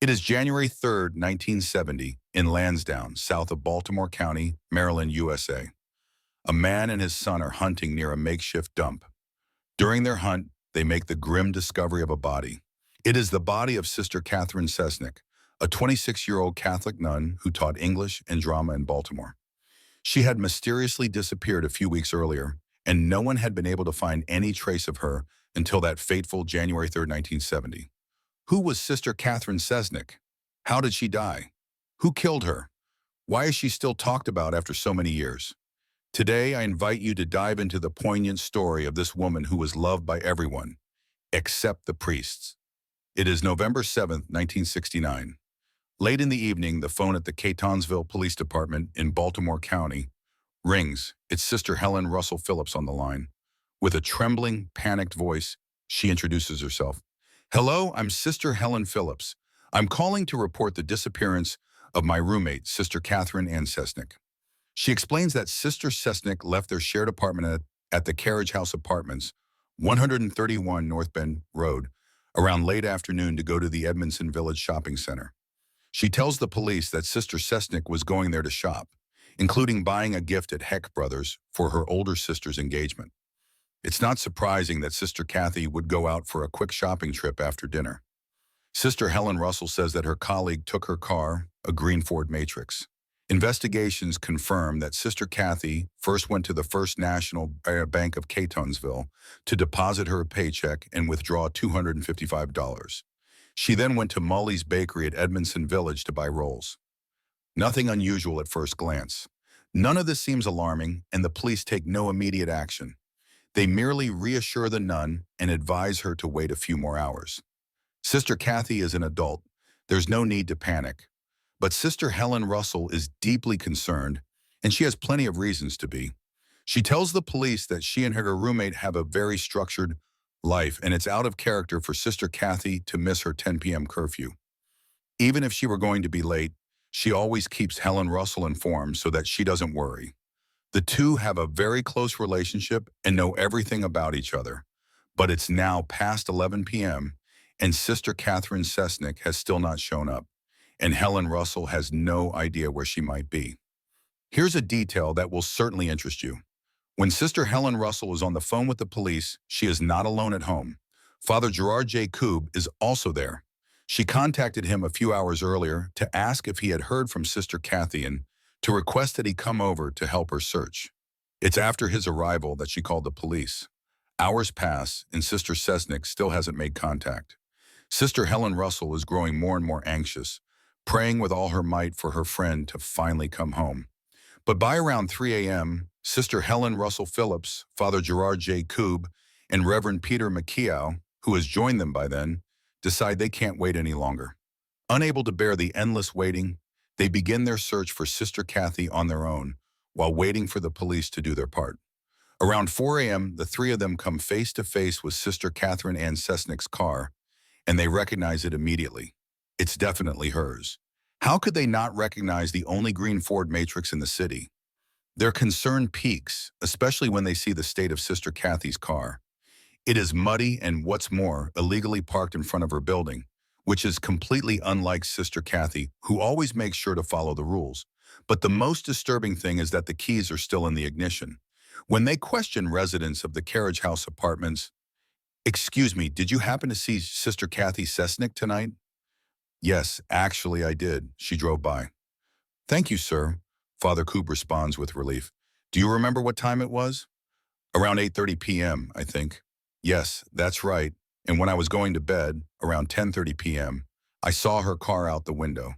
It is January 3rd, 1970, in Lansdowne, south of Baltimore County, Maryland, USA. A man and his son are hunting near a makeshift dump. During their hunt, they make the grim discovery of a body. It is the body of Sister Catherine Cesnik, a 26-year-old Catholic nun who taught English and drama in Baltimore. She had mysteriously disappeared a few weeks earlier, and no one had been able to find any trace of her until that fateful January 3rd, 1970. Who was Sister Catherine Cesnik? How did she die? Who killed her? Why is she still talked about after so many years? Today, I invite you to dive into the poignant story of this woman who was loved by everyone, except the priests. It is November 7th, 1969. Late in the evening, the phone at the Catonsville Police Department in Baltimore County rings. It's Sister Helen Russell Phillips on the line. With a trembling, panicked voice, she introduces herself. "Hello, I'm Sister Helen Phillips. I'm calling to report the disappearance of my roommate, Sister Catherine Cesnik." She explains that Sister Cesnik left their shared apartment at the Carriage House Apartments, 131 North Bend Road, around late afternoon to go to the Edmondson Village Shopping Center. She tells the police that Sister Cesnik was going there to shop, including buying a gift at Heck Brothers for her older sister's engagement. It's not surprising that Sister Kathy would go out for a quick shopping trip after dinner. Sister Helen Russell says that her colleague took her car, a green Ford Matrix. Investigations confirm that Sister Kathy first went to the First National Bank of Catonsville to deposit her paycheck and withdraw $255. She then went to Mully's Bakery at Edmondson Village to buy rolls. Nothing unusual at first glance. None of this seems alarming, and the police take no immediate action. They merely reassure the nun and advise her to wait a few more hours. Sister Kathy is an adult. There's no need to panic. But Sister Helen Russell is deeply concerned, and she has plenty of reasons to be. She tells the police that she and her roommate have a very structured life, and it's out of character for Sister Kathy to miss her 10 p.m. curfew. Even if she were going to be late, she always keeps Helen Russell informed so that she doesn't worry. The two have a very close relationship and know everything about each other. But it's now past 11 p.m., and Sister Catherine Cesnik has still not shown up, and Helen Russell has no idea where she might be. Here's a detail that will certainly interest you. When Sister Helen Russell is on the phone with the police, she is not alone at home. Father Gerard J. Koob is also there. She contacted him a few hours earlier to ask if he had heard from Sister Kathy and to request that he come over to help her search. It's after his arrival that she called the police. Hours pass, and Sister Cesnik still hasn't made contact. Sister Helen Russell is growing more and more anxious, praying with all her might for her friend to finally come home. But by around 3 a.m., Sister Helen Russell Phillips, Father Gerard J. Koob, and Reverend Peter McKeow, who has joined them by then, decide they can't wait any longer. Unable to bear the endless waiting, they begin their search for Sister Kathy on their own, while waiting for the police to do their part. Around 4 a.m., the three of them come face to face with Sister Catherine Cesnik's car, and they recognize it immediately. It's definitely hers. How could they not recognize the only green Ford Matrix in the city? Their concern peaks, especially when they see the state of Sister Kathy's car. It is muddy and, what's more, illegally parked in front of her building, which is completely unlike Sister Kathy, who always makes sure to follow the rules. But the most disturbing thing is that the keys are still in the ignition. When they question residents of the Carriage House Apartments, "Excuse me, did you happen to see Sister Cathy Cesnik tonight?" "Yes, actually I did. She drove by." "Thank you, sir." Father Koob responds with relief. "Do you remember what time it was?" "Around 8:30 p.m., I think." "Yes, that's right. And when I was going to bed, around 10:30 p.m., I saw her car out the window.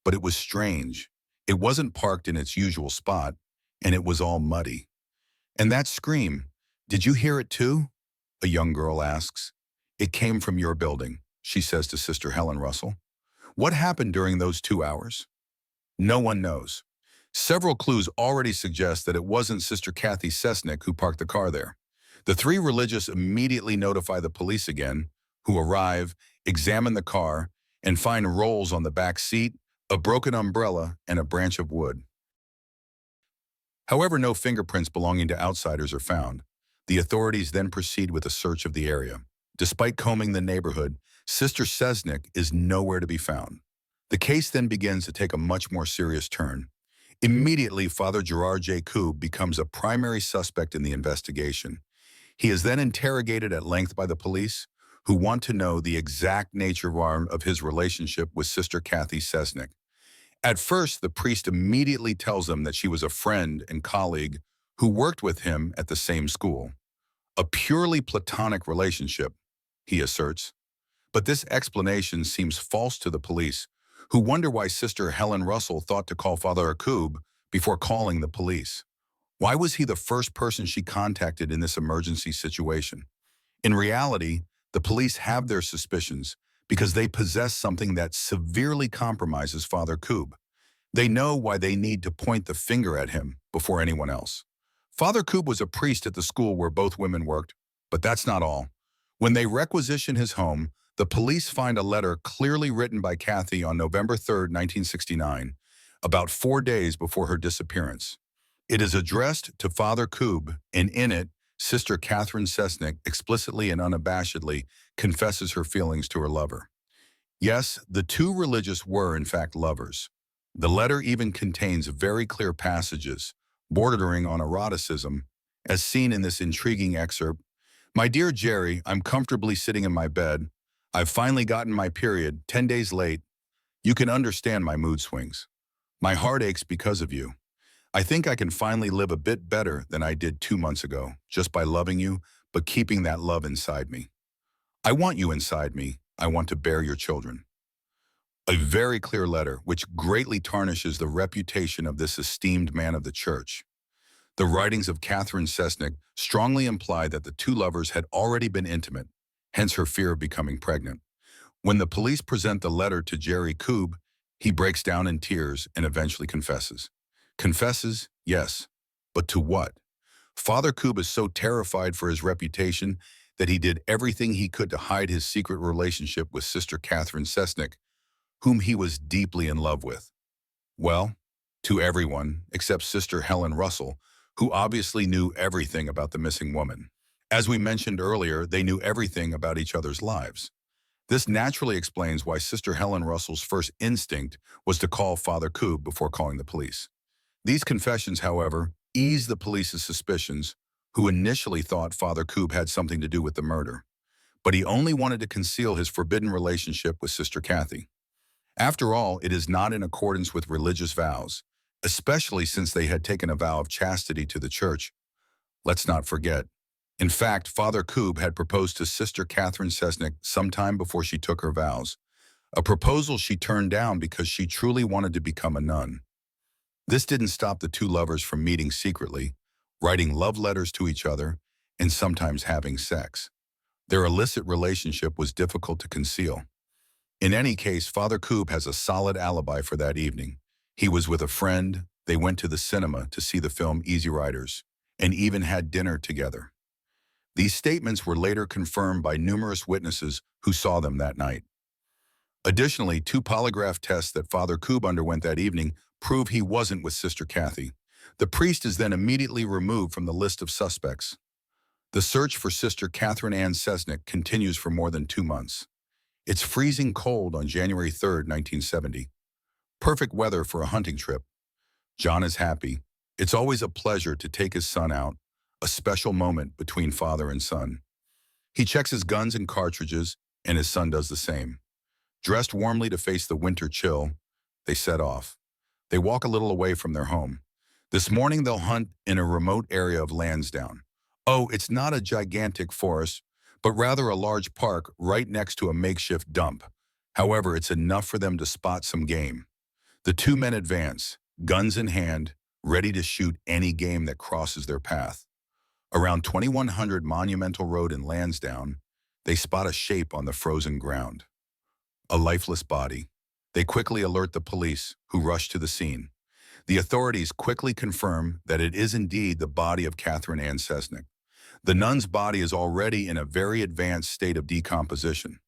But it was strange. It wasn't parked in its usual spot, and it was all muddy." "And that scream, did you hear it too?" a young girl asks. "It came from your building," she says to Sister Helen Russell. What happened during those 2 hours? No one knows. Several clues already suggest that it wasn't Sister Cathy Cesnik who parked the car there. The three religious immediately notify the police again, who arrive, examine the car, and find rolls on the back seat, a broken umbrella, and a branch of wood. However, no fingerprints belonging to outsiders are found. The authorities then proceed with a search of the area. Despite combing the neighborhood, Sister Cesnik is nowhere to be found. The case then begins to take a much more serious turn. Immediately, Father Gerard J. Koob becomes a primary suspect in the investigation. He is then interrogated at length by the police, who want to know the exact nature of his relationship with Sister Cathy Cesnik. At first, the priest immediately tells them that she was a friend and colleague who worked with him at the same school. A purely platonic relationship, he asserts. But this explanation seems false to the police, who wonder why Sister Helen Russell thought to call Father Akub before calling the police. Why was he the first person she contacted in this emergency situation? In reality, the police have their suspicions because they possess something that severely compromises Father Koob. They know why they need to point the finger at him before anyone else. Father Koob was a priest at the school where both women worked, but that's not all. When they requisition his home, the police find a letter clearly written by Cathy on November 3, 1969, about 4 days before her disappearance. It is addressed to Father Koob, and in it, Sister Catherine Cesnik explicitly and unabashedly confesses her feelings to her lover. Yes, the two religious were in fact lovers. The letter even contains very clear passages, bordering on eroticism, as seen in this intriguing excerpt. "My dear Jerry, I'm comfortably sitting in my bed. I've finally gotten my period, 10 days late. You can understand my mood swings. My heart aches because of you. I think I can finally live a bit better than I did 2 months ago, just by loving you, but keeping that love inside me. I want you inside me. I want to bear your children." A very clear letter, which greatly tarnishes the reputation of this esteemed man of the church. The writings of Catherine Cesnik strongly imply that the two lovers had already been intimate, hence her fear of becoming pregnant. When the police present the letter to Jerry Koob, he breaks down in tears and eventually confesses. Confesses, yes, but to what? Father Koob is so terrified for his reputation that he did everything he could to hide his secret relationship with Sister Catherine Cesnik, whom he was deeply in love with. Well, to everyone except Sister Helen Russell, who obviously knew everything about the missing woman. As we mentioned earlier, they knew everything about each other's lives. This naturally explains why Sister Helen Russell's first instinct was to call Father Koob before calling the police. These confessions, however, eased the police's suspicions, who initially thought Father Koob had something to do with the murder. But he only wanted to conceal his forbidden relationship with Sister Cathy. After all, it is not in accordance with religious vows, especially since they had taken a vow of chastity to the church. Let's not forget. In fact, Father Koob had proposed to Sister Catherine Cesnik sometime before she took her vows, a proposal she turned down because she truly wanted to become a nun. This didn't stop the two lovers from meeting secretly, writing love letters to each other, and sometimes having sex. Their illicit relationship was difficult to conceal. In any case, Father Koob has a solid alibi for that evening. He was with a friend, they went to the cinema to see the film Easy Riders, and even had dinner together. These statements were later confirmed by numerous witnesses who saw them that night. Additionally, 2 polygraph tests that Father Koob underwent that evening prove he wasn't with Sister Cathy. The priest is then immediately removed from the list of suspects. The search for Sister Catherine Ann Cesnik continues for more than 2 months. It's freezing cold on January 3, 1970. Perfect weather for a hunting trip. John is happy. It's always a pleasure to take his son out, a special moment between father and son. He checks his guns and cartridges, and his son does the same. Dressed warmly to face the winter chill, they set off. They walk a little away from their home. This morning they'll hunt in a remote area of Lansdowne. Oh, it's not a gigantic forest, but rather a large park right next to a makeshift dump. However, it's enough for them to spot some game. The 2 men advance, guns in hand, ready to shoot any game that crosses their path. Around 2100 Monumental Road in Lansdowne, they spot a shape on the frozen ground. A lifeless body. They quickly alert the police, who rush to the scene. The authorities quickly confirm that it is indeed the body of Catherine Ann Cesnik. The nun's body is already in a very advanced state of decomposition.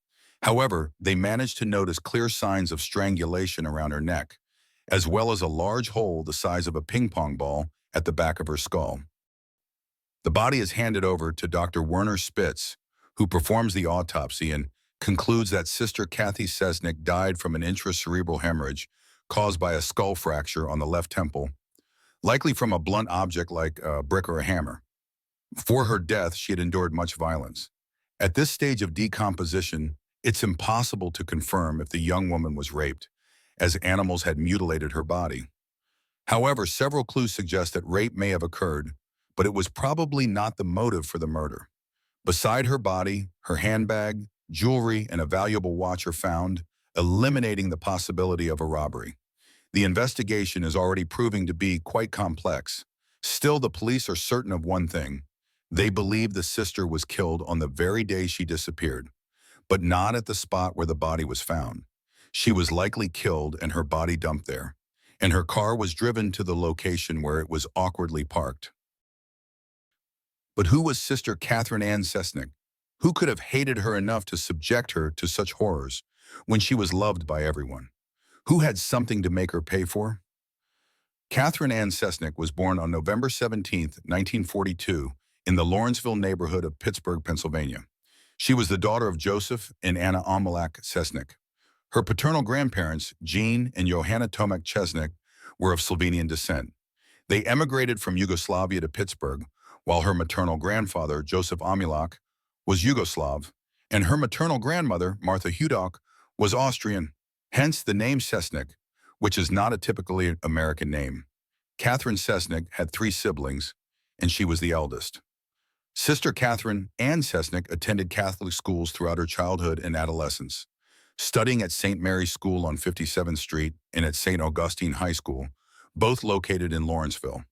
However, they manage to notice clear signs of strangulation around her neck, as well as a large hole the size of a ping-pong ball at the back of her skull. The body is handed over to Dr. Werner Spitz, who performs the autopsy and concludes that Sister Cathy Cesnik died from an intracerebral hemorrhage caused by a skull fracture on the left temple, likely from a blunt object like a brick or a hammer. For her death, she had endured much violence. At this stage of decomposition, it's impossible to confirm if the young woman was raped, as animals had mutilated her body. However, several clues suggest that rape may have occurred, but it was probably not the motive for the murder. Beside her body, her handbag, jewelry, and a valuable watch are found, eliminating the possibility of a robbery. The investigation is already proving to be quite complex. Still, the police are certain of one thing. They believe the sister was killed on the very day she disappeared, but not at the spot where the body was found. She was likely killed and her body dumped there, and her car was driven to the location where it was awkwardly parked. But who was Sister Catherine Cesnik? Who could have hated her enough to subject her to such horrors when she was loved by everyone? Who had something to make her pay for? Catherine Cesnik was born on November 17, 1942, in the Lawrenceville neighborhood of Pittsburgh, Pennsylvania. She was the daughter of Joseph and Anna Omelak Cesnik. Her paternal grandparents, Jean and Johanna Tomek Cesnik, were of Slovenian descent. They emigrated from Yugoslavia to Pittsburgh, while her maternal grandfather, Joseph Omelak, was Yugoslav, and her maternal grandmother, Martha Hudok, was Austrian. Hence the name Cesnik, which is not a typically American name. Catherine Cesnik had 3 siblings, and she was the eldest. Sister Catherine Cesnik attended Catholic schools throughout her childhood and adolescence, studying at St. Mary's School on 57th Street and at St. Augustine High School, both located in Lawrenceville.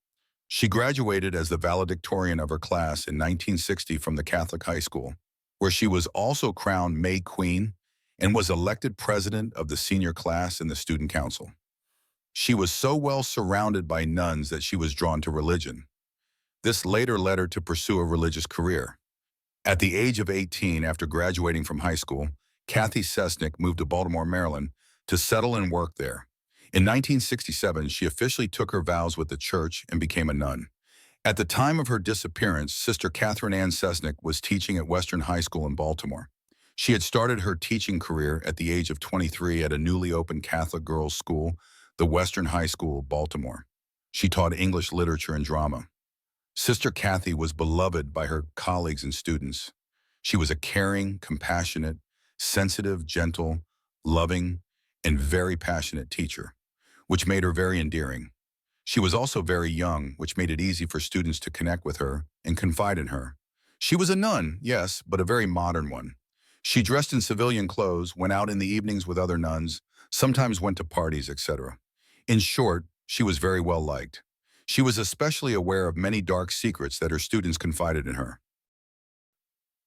She graduated as the valedictorian of her class in 1960 from the Catholic high school, where she was also crowned May Queen and was elected president of the senior class in the student council. She was so well surrounded by nuns that she was drawn to religion. This later led her to pursue a religious career. At the age of 18, after graduating from high school, Cathy Cesnik moved to Baltimore, Maryland, to settle and work there. In 1967, she officially took her vows with the church and became a nun. At the time of her disappearance, Sister Catherine Cesnik was teaching at Western High School in Baltimore. She had started her teaching career at the age of 23 at a newly opened Catholic girls' school, the Western High School, Baltimore. She taught English literature and drama. Sister Cathy was beloved by her colleagues and students. She was a caring, compassionate, sensitive, gentle, loving, and very passionate teacher, which made her very endearing. She was also very young, which made it easy for students to connect with her and confide in her. She was a nun, yes, but a very modern one. She dressed in civilian clothes, went out in the evenings with other nuns, sometimes went to parties, etc. In short, she was very well liked. She was especially aware of many dark secrets that her students confided in her.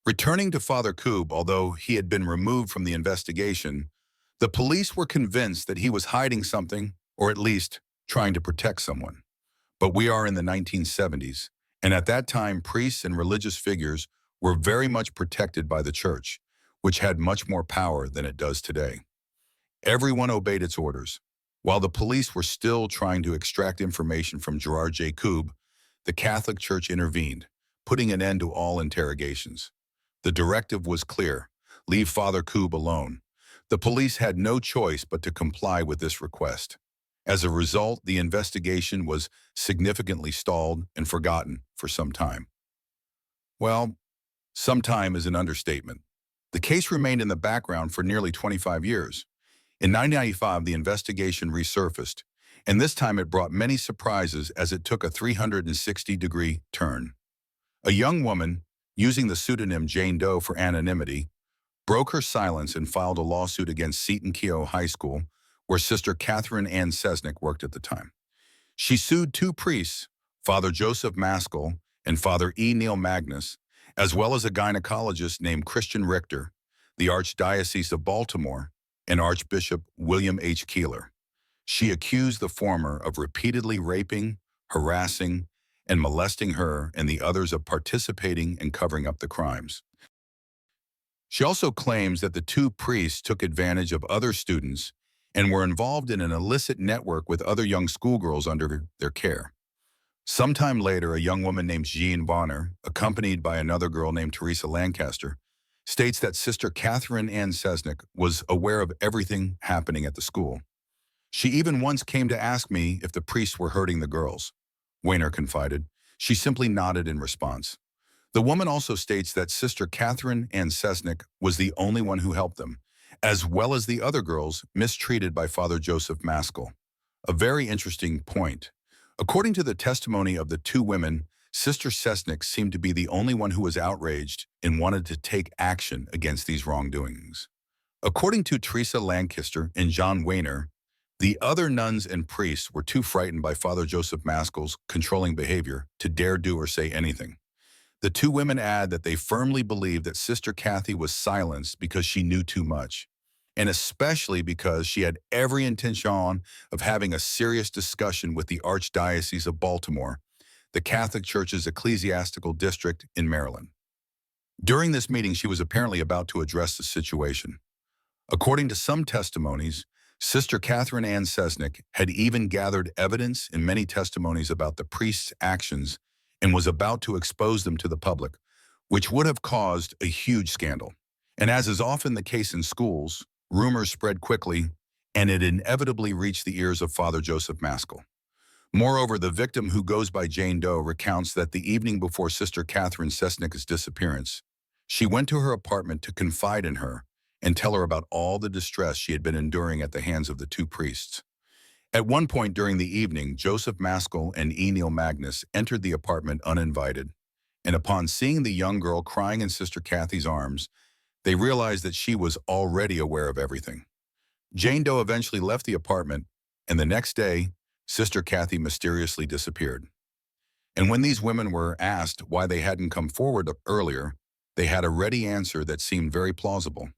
Returning to Father Koob, although he had been removed from the investigation, the police were convinced that he was hiding something, or at least trying to protect someone. But we are in the 1970s, and at that time priests and religious figures were very much protected by the church, which had much more power than it does today. Everyone obeyed its orders. While the police were still trying to extract information from Gerard J. Koob, the Catholic Church intervened, putting an end to all interrogations. The directive was clear: leave Father Koob alone. The police had no choice but to comply with this request. As a result, the investigation was significantly stalled and forgotten for some time. Well, some time is an understatement. The case remained in the background for nearly 25 years. In 1995, the investigation resurfaced, and this time it brought many surprises as it took a 360-degree turn. A young woman, using the pseudonym Jane Doe for anonymity, broke her silence and filed a lawsuit against Seton Keogh High School, where Sister Catherine Cesnik worked at the time. She sued 2 priests, Father Joseph Maskell and Father E. Neil Magnus, as well as a gynecologist named Christian Richter, the Archdiocese of Baltimore, and Archbishop William H. Keeler. She accused the former of repeatedly raping, harassing, and molesting her and the others of participating and covering up the crimes. She also claims that the 2 priests took advantage of other students and were involved in an illicit network with other young schoolgirls under their care. Sometime later, a young woman named Jean Bonner, accompanied by another girl named Teresa Lancaster, states that Sister Catherine Cesnik was aware of everything happening at the school. She even once came to ask me if the priests were hurting the girls. Weiner confided. She simply nodded in response. The woman also states that Sister Catherine Cesnik was the only one who helped them, as well as the other girls mistreated by Father Joseph Maskell. A very interesting point. According to the testimony of the two women, Sister Cesnik seemed to be the only one who was outraged and wanted to take action against these wrongdoings. According to Teresa Lancaster and John Weiner, the other nuns and priests were too frightened by Father Joseph Maskell's controlling behavior to dare do or say anything. The two women add that they firmly believed that Sister Cathy was silenced because she knew too much, and especially because she had every intention of having a serious discussion with the Archdiocese of Baltimore, the Catholic Church's ecclesiastical district in Maryland. During this meeting, she was apparently about to address the situation. According to some testimonies, Sister Catherine Cesnik had even gathered evidence and many testimonies about the priest's actions and was about to expose them to the public, which would have caused a huge scandal. And as is often the case in schools, rumors spread quickly, and it inevitably reached the ears of Father Joseph Maskell. Moreover, the victim, who goes by Jane Doe, recounts that the evening before Sister Catherine Cesnik's disappearance, she went to her apartment to confide in her and tell her about all the distress she had been enduring at the hands of the two priests. At one point during the evening, Joseph Maskell and E. Neil Magnus entered the apartment uninvited, and upon seeing the young girl crying in Sister Cathy's arms, they realized that she was already aware of everything. Jane Doe eventually left the apartment, and the next day, Sister Cathy mysteriously disappeared. And when these women were asked why they hadn't come forward earlier, they had a ready answer that seemed very plausible.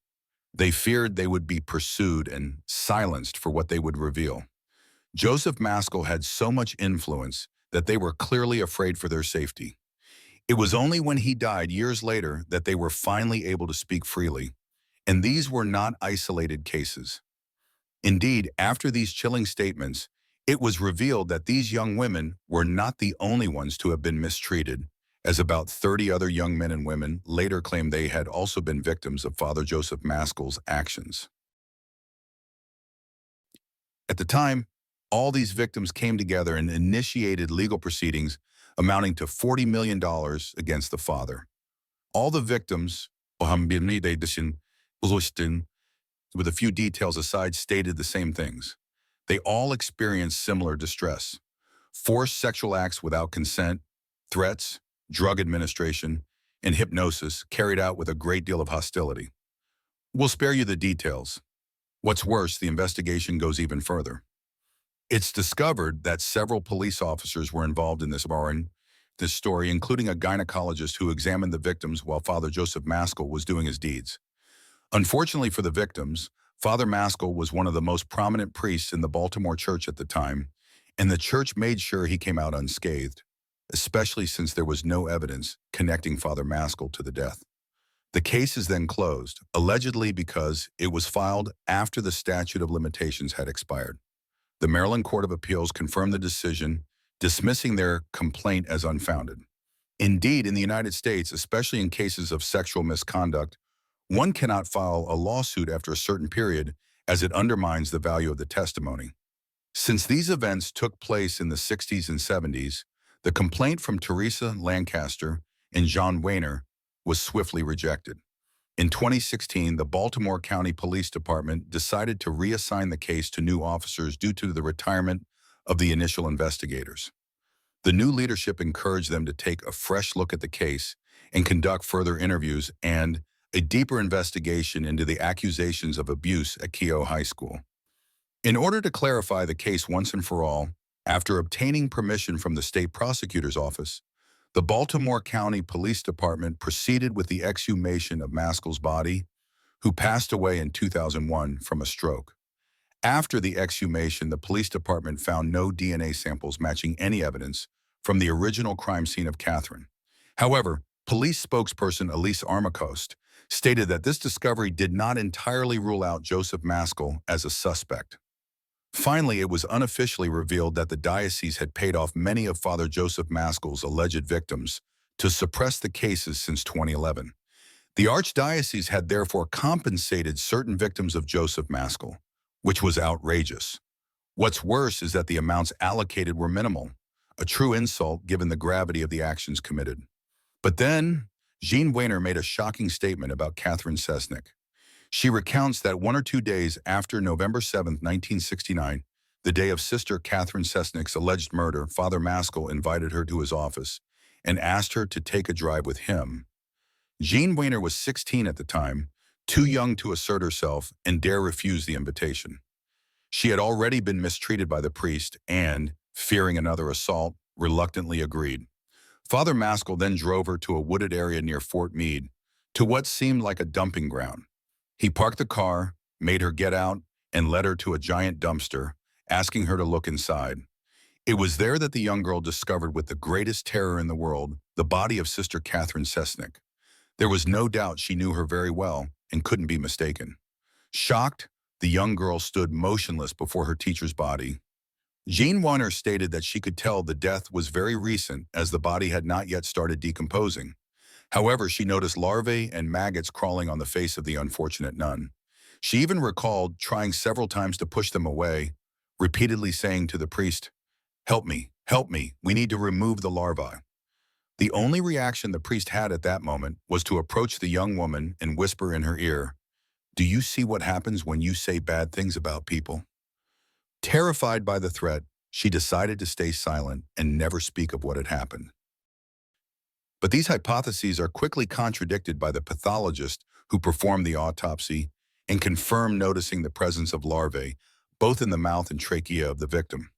They feared they would be pursued and silenced for what they would reveal. Joseph Maskell had so much influence that they were clearly afraid for their safety. It was only when he died years later that they were finally able to speak freely, and these were not isolated cases. Indeed, after these chilling statements, it was revealed that these young women were not the only ones to have been mistreated, as about 30 other young men and women later claimed they had also been victims of Father Joseph Maskell's actions. At the time, all these victims came together and initiated legal proceedings amounting to $40 million against the father. All the victims, with a few details aside, stated the same things. They all experienced similar distress: forced sexual acts without consent, threats, drug administration, and hypnosis carried out with a great deal of hostility. We'll spare you the details. What's worse, the investigation goes even further. It's discovered that several police officers were involved in this story, including a gynecologist who examined the victims while Father Joseph Maskell was doing his deeds. Unfortunately for the victims, Father Maskell was one of the most prominent priests in the Baltimore church at the time, and the church made sure he came out unscathed, especially since there was no evidence connecting Father Maskell to the death. The case is then closed, allegedly because it was filed after the statute of limitations had expired. The Maryland Court of Appeals confirmed the decision, dismissing their complaint as unfounded. Indeed, in the United States, especially in cases of sexual misconduct, one cannot file a lawsuit after a certain period, as it undermines the value of the testimony. Since these events took place in the 60s and 70s, the complaint from Teresa Lancaster and John Weiner was swiftly rejected. In 2016, the Baltimore County Police Department decided to reassign the case to new officers due to the retirement of the initial investigators. The new leadership encouraged them to take a fresh look at the case and conduct further interviews and a deeper investigation into the accusations of abuse at Keogh High School. In order to clarify the case once and for all, after obtaining permission from the state prosecutor's office, the Baltimore County Police Department proceeded with the exhumation of Maskell's body, who passed away in 2001 from a stroke. After the exhumation, the police department found no DNA samples matching any evidence from the original crime scene of Catherine. However, police spokesperson Elise Armacost stated that this discovery did not entirely rule out Joseph Maskell as a suspect. Finally, it was unofficially revealed that the diocese had paid off many of Father Joseph Maskell's alleged victims to suppress the cases since 2011. The archdiocese had therefore compensated certain victims of Joseph Maskell, which was outrageous. What's worse is that the amounts allocated were minimal, a true insult given the gravity of the actions committed. But then, Jean Weiner made a shocking statement about Catherine Cesnik. She recounts that 1 or 2 days after November 7, 1969, the day of Sister Catherine Cesnik's alleged murder, Father Maskell invited her to his office and asked her to take a drive with him. Jean Weiner was 16 at the time, too young to assert herself and dare refuse the invitation. She had already been mistreated by the priest and, fearing another assault, reluctantly agreed. Father Maskell then drove her to a wooded area near Fort Meade, to what seemed like a dumping ground. He parked the car, made her get out, and led her to a giant dumpster, asking her to look inside. It was there that the young girl discovered with the greatest terror in the world the body of Sister Catherine Cesnik. There was no doubt she knew her very well and couldn't be mistaken. Shocked, the young girl stood motionless before her teacher's body. Jean Weiner stated that she could tell the death was very recent as the body had not yet started decomposing. However, she noticed larvae and maggots crawling on the face of the unfortunate nun. She even recalled trying several times to push them away, repeatedly saying to the priest, help me, we need to remove the larvae." The only reaction the priest had at that moment was to approach the young woman and whisper in her ear, "Do you see what happens when you say bad things about people?" Terrified by the threat, she decided to stay silent and never speak of what had happened. But these hypotheses are quickly contradicted by the pathologist who performed the autopsy and confirmed noticing the presence of larvae, both in the mouth and trachea of the victim.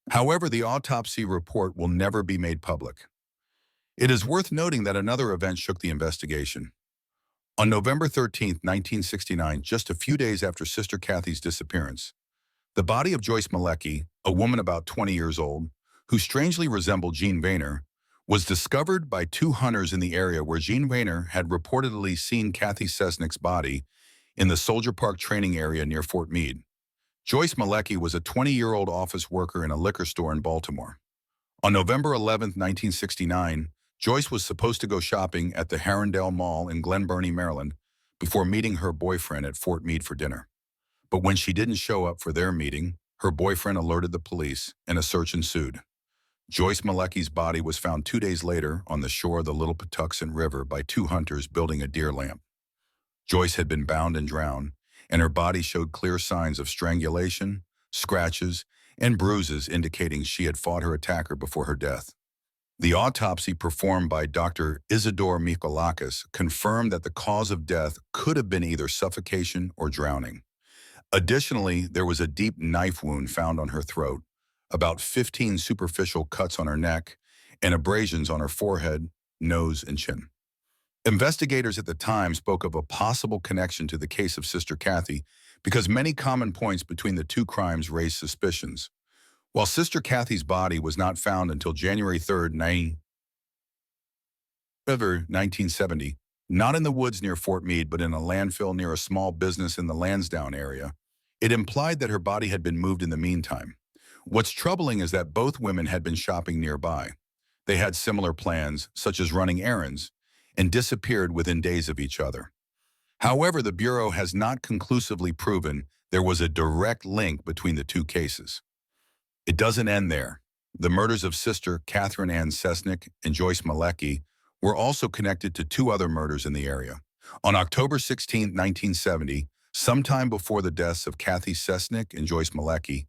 However, the autopsy report will never be made public. It is worth noting that another event shook the investigation. On November 13, 1969, just a few days after Sister Kathy's disappearance, the body of Joyce Malecki, a woman about 20 years old, who strangely resembled Jean Weiner, was discovered by two hunters in the area where Jean Weiner had reportedly seen Cathy Cesnik's body in the Soldier Park training area near Fort Meade. Joyce Malecki was a 20-year-old office worker in a liquor store in Baltimore. On November 11, 1969, Joyce was supposed to go shopping at the Harrendale Mall in Glen Burnie, Maryland, before meeting her boyfriend at Fort Meade for dinner. But when she didn't show up for their meeting, her boyfriend alerted the police and a search ensued. Joyce Malecki's body was found 2 days later on the shore of the Little Patuxent River by two hunters building a deer lamp. Joyce had been bound and drowned, and her body showed clear signs of strangulation, scratches, and bruises indicating she had fought her attacker before her death. The autopsy performed by Dr. Isidore Mikolakis confirmed that the cause of death could have been either suffocation or drowning. Additionally, there was a deep knife wound found on her throat, about 15 superficial cuts on her neck, and abrasions on her forehead, nose, and chin. Investigators at the time spoke of a possible connection to the case of Sister Cathy because many common points between the two crimes raised suspicions. While Sister Cathy's body was not found until January 3, 1970, not in the woods near Fort Meade but in a landfill near a small business in the Lansdowne area, it implied that her body had been moved in the meantime. What's troubling is that both women had been shopping nearby. They had similar plans, such as running errands, and disappeared within days of each other. However, the Bureau has not conclusively proven there was a direct link between the two cases. It doesn't end there. The murders of Sister Catherine Ann Cesnik and Joyce Malecki were also connected to two other murders in the area. On October 16, 1970, sometime before the deaths of Cathy Cesnik and Joyce Malecki,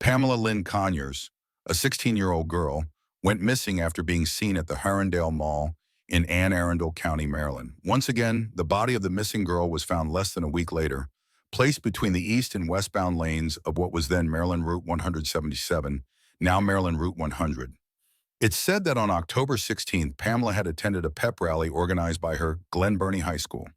Pamela Lynn Conyers, a 16-year-old girl, went missing after being seen at the Harrendale Mall in Anne Arundel County, Maryland. Once again, the body of the missing girl was found less than a week later, placed between the east and westbound lanes of what was then Maryland Route 177, now Maryland Route 100. It's said that on October 16th, Pamela had attended a pep rally organized by her Glen Burnie High School.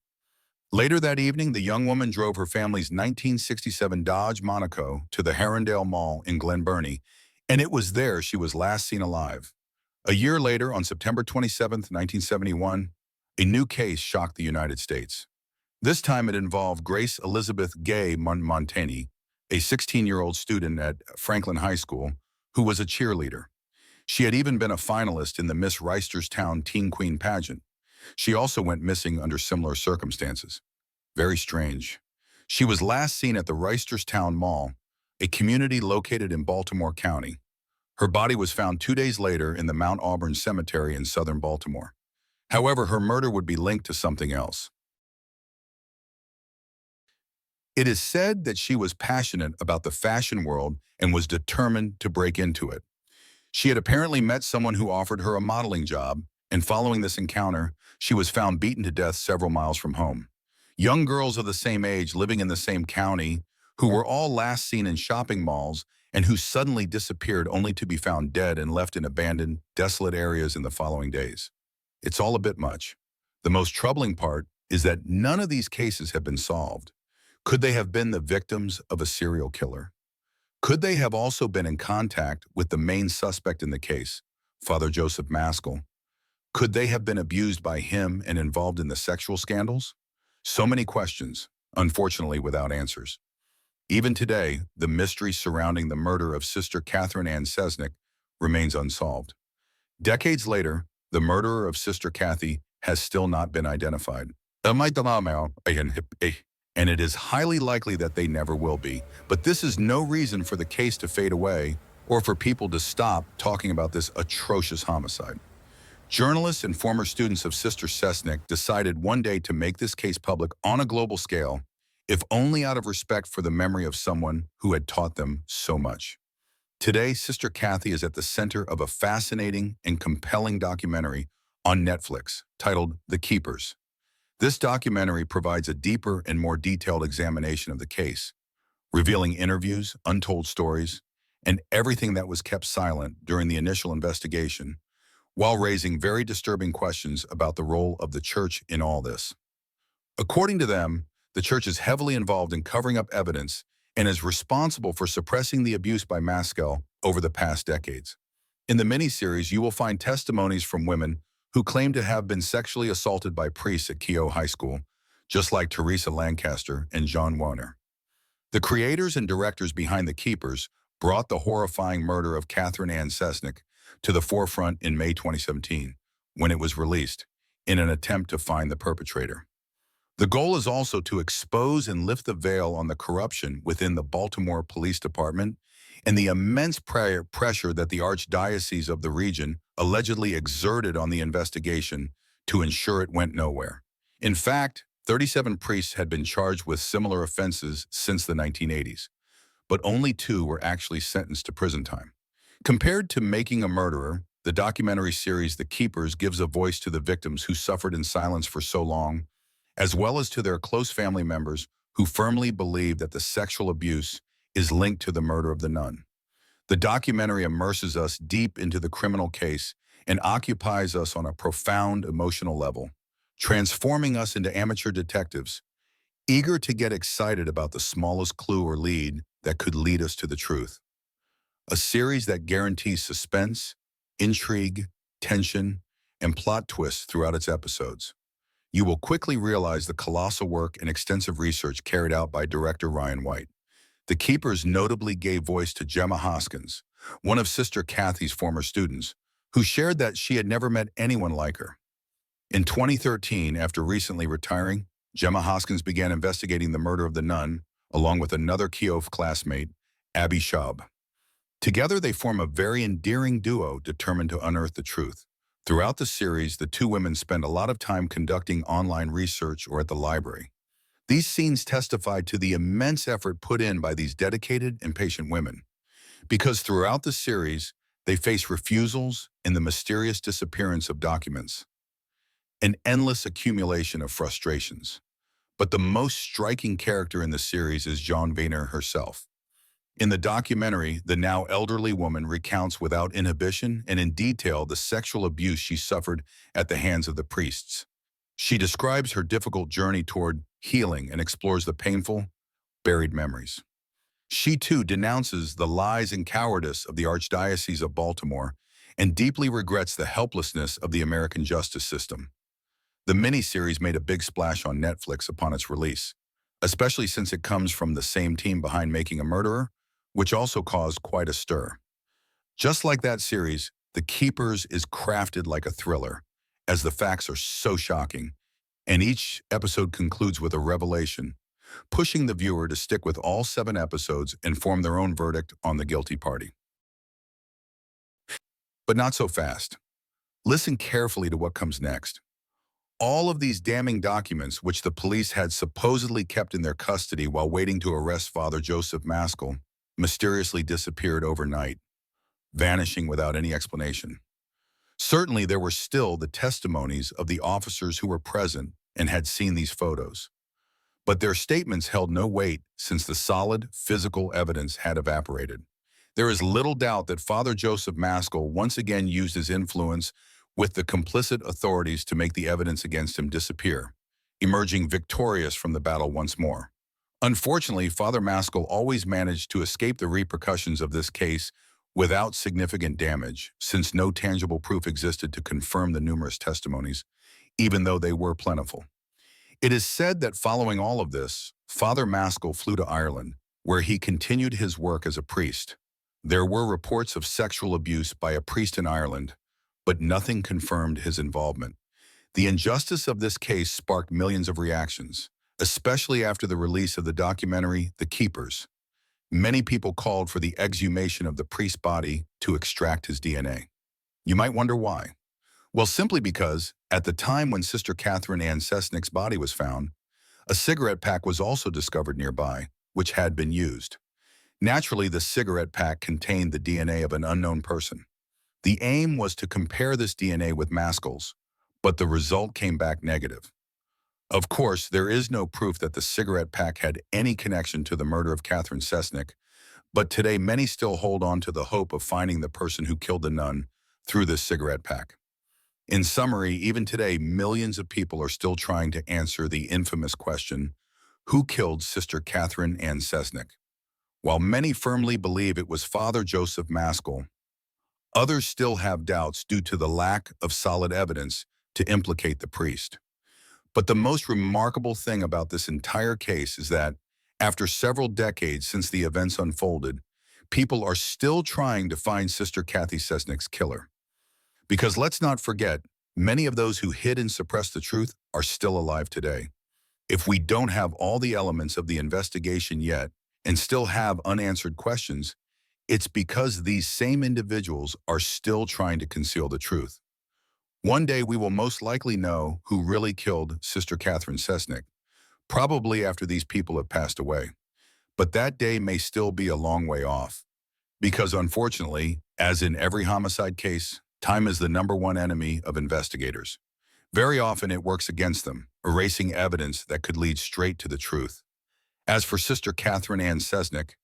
Later that evening, the young woman drove her family's 1967 Dodge Monaco to the Harrendale Mall in Glen Burnie, and it was there she was last seen alive. A year later, on September 27, 1971, a new case shocked the United States. This time it involved Grace Elizabeth Gay Montani, a 16-year-old student at Franklin High School, who was a cheerleader. She had even been a finalist in the Miss Reisterstown Teen Queen pageant. She also went missing under similar circumstances. Very strange. She was last seen at the Reisterstown Mall, a community located in Baltimore County. Her body was found 2 days later in the Mount Auburn Cemetery in southern Baltimore. However, her murder would be linked to something else. It is said that she was passionate about the fashion world and was determined to break into it. She had apparently met someone who offered her a modeling job, and following this encounter, she was found beaten to death several miles from home. Young girls of the same age living in the same county, who were all last seen in shopping malls and who suddenly disappeared only to be found dead and left in abandoned, desolate areas in the following days. It's all a bit much. The most troubling part is that none of these cases have been solved. Could they have been the victims of a serial killer? Could they have also been in contact with the main suspect in the case, Father Joseph Maskell? Could they have been abused by him and involved in the sexual scandals? So many questions, unfortunately without answers. Even today, the mystery surrounding the murder of Sister Catherine Cesnik remains unsolved. Decades later, the murderer of Sister Kathy has still not been identified. And it is highly likely that they never will be. But this is no reason for the case to fade away or for people to stop talking about this atrocious homicide. Journalists and former students of Sister Cesnik decided one day to make this case public on a global scale, if only out of respect for the memory of someone who had taught them so much. Today, Sister Kathy is at the center of a fascinating and compelling documentary on Netflix titled The Keepers. This documentary provides a deeper and more detailed examination of the case, revealing interviews, untold stories, and everything that was kept silent during the initial investigation, while raising very disturbing questions about the role of the church in all this. According to them, the church is heavily involved in covering up evidence and is responsible for suppressing the abuse by Maskell over the past decades. In the miniseries, you will find testimonies from women who claim to have been sexually assaulted by priests at Keogh High School, just like Teresa Lancaster and John Warner. The creators and directors behind The Keepers brought the horrifying murder of Catherine Cesnik to the forefront in May 2017, when it was released, in an attempt to find the perpetrator. The goal is also to expose and lift the veil on the corruption within the Baltimore Police Department and the immense pressure that the archdiocese of the region allegedly exerted on the investigation to ensure it went nowhere. In fact, 37 priests had been charged with similar offenses since the 1980s, but only 2 were actually sentenced to prison time. Compared to Making a Murderer, the documentary series The Keepers gives a voice to the victims who suffered in silence for so long, as well as to their close family members who firmly believe that the sexual abuse is linked to the murder of the nun. The documentary immerses us deep into the criminal case and occupies us on a profound emotional level, transforming us into amateur detectives, eager to get excited about the smallest clue or lead that could lead us to the truth. A series that guarantees suspense, intrigue, tension, and plot twists throughout its episodes. You will quickly realize the colossal work and extensive research carried out by director Ryan White. The Keepers notably gave voice to Gemma Hoskins, one of Sister Kathy's former students, who shared that she had never met anyone like her. In 2013, after recently retiring, Gemma Hoskins began investigating the murder of the nun, along with another Keogh classmate, Abby Schaub. Together, they form a very endearing duo determined to unearth the truth. Throughout the series, the 2 women spend a lot of time conducting online research or at the library. These scenes testify to the immense effort put in by these dedicated and patient women, because throughout the series, they face refusals and the mysterious disappearance of documents, an endless accumulation of frustrations. But the most striking character in the series is John Boehner herself. In the documentary, the now elderly woman recounts without inhibition and in detail the sexual abuse she suffered at the hands of the priests. She describes her difficult journey toward healing and explores the painful, buried memories. She too denounces the lies and cowardice of the Archdiocese of Baltimore and deeply regrets the helplessness of the American justice system. The miniseries made a big splash on Netflix upon its release, especially since it comes from the same team behind Making a Murderer, which also caused quite a stir. Just like that series, The Keepers is crafted like a thriller, as the facts are so shocking, and each episode concludes with a revelation, pushing the viewer to stick with all 7 episodes and form their own verdict on the guilty party. But not so fast. Listen carefully to what comes next. All of these damning documents, which the police had supposedly kept in their custody while waiting to arrest Father Joseph Maskell, mysteriously disappeared overnight, vanishing without any explanation. Certainly, there were still the testimonies of the officers who were present and had seen these photos. But their statements held no weight since the solid, physical evidence had evaporated. There is little doubt that Father Joseph Maskell once again used his influence with the complicit authorities to make the evidence against him disappear, emerging victorious from the battle once more. Unfortunately, Father Maskell always managed to escape the repercussions of this case without significant damage, since no tangible proof existed to confirm the numerous testimonies, even though they were plentiful. It is said that following all of this, Father Maskell flew to Ireland, where he continued his work as a priest. There were reports of sexual abuse by a priest in Ireland, but nothing confirmed his involvement. The injustice of this case sparked millions of reactions, especially after the release of the documentary The Keepers. Many people called for the exhumation of the priest's body to extract his DNA. You might wonder why. Well, simply because, at the time when Sister Catherine Cesnik's body was found, a cigarette pack was also discovered nearby, which had been used. Naturally, the cigarette pack contained the DNA of an unknown person. The aim was to compare this DNA with Maskell's, but the result came back negative. Of course, there is no proof that the cigarette pack had any connection to the murder of Catherine Cesnik, but today many still hold on to the hope of finding the person who killed the nun through this cigarette pack. In summary, even today, millions of people are still trying to answer the infamous question, who killed Sister Catherine Cesnik? While many firmly believe it was Father Joseph Maskell, others still have doubts due to the lack of solid evidence to implicate the priest. But the most remarkable thing about this entire case is that, after several decades since the events unfolded, people are still trying to find Sister Cathy Cesnik's killer. Because let's not forget, many of those who hid and suppressed the truth are still alive today. If we don't have all the elements of the investigation yet and still have unanswered questions, it's because these same individuals are still trying to conceal the truth. One day we will most likely know who really killed Sister Catherine Cesnik, probably after these people have passed away. But that day may still be a long way off, because unfortunately, as in every homicide case, time is the #1 enemy of investigators. Very often it works against them, erasing evidence that could lead straight to the truth. As for Sister Catherine Cesnik,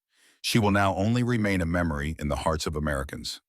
she will now only remain a memory in the hearts of Americans.